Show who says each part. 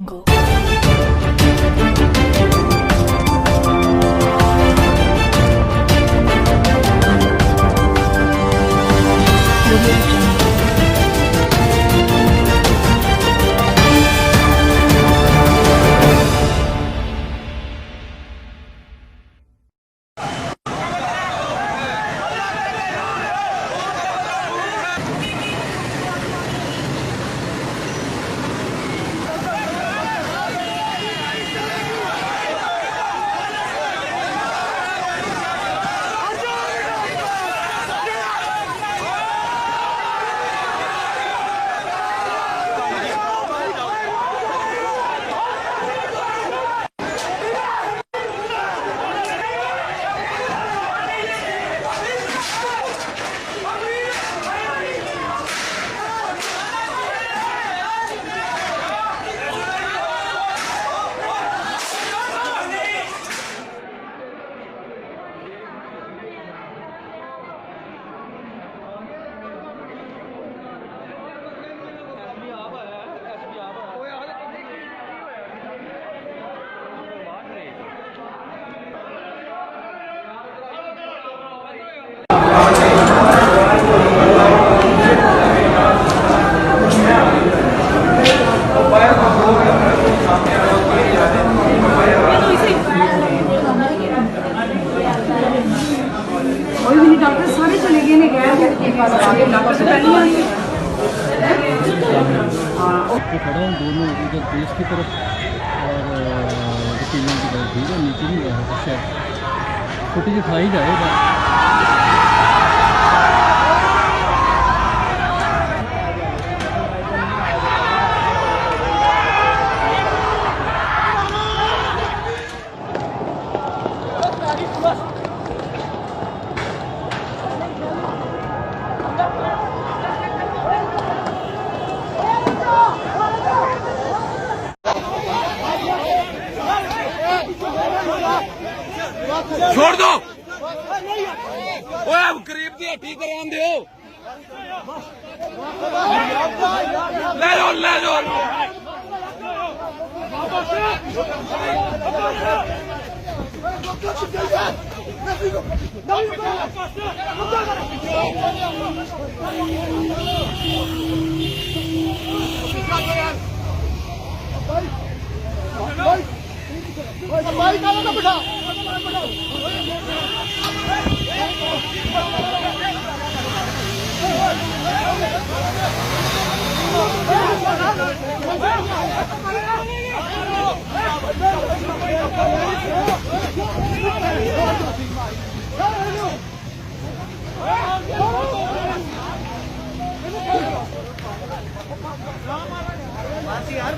Speaker 1: Go. कोई भी नहीं, डॉक्टर सारे चले गए ने गए डॉक्टर से पहले
Speaker 2: खड़ा हूँ दोनों इधर बेस की तरफ और टीम की तरफ। ठीक है, नीचे नहीं गया है शायद फुटेज दिखाई जाएगा।
Speaker 3: छोड़ दो, ओए गरीब की हड्डी करान दो, ले जाओ ले जाओ।
Speaker 4: भाई का बैठा
Speaker 3: Oh,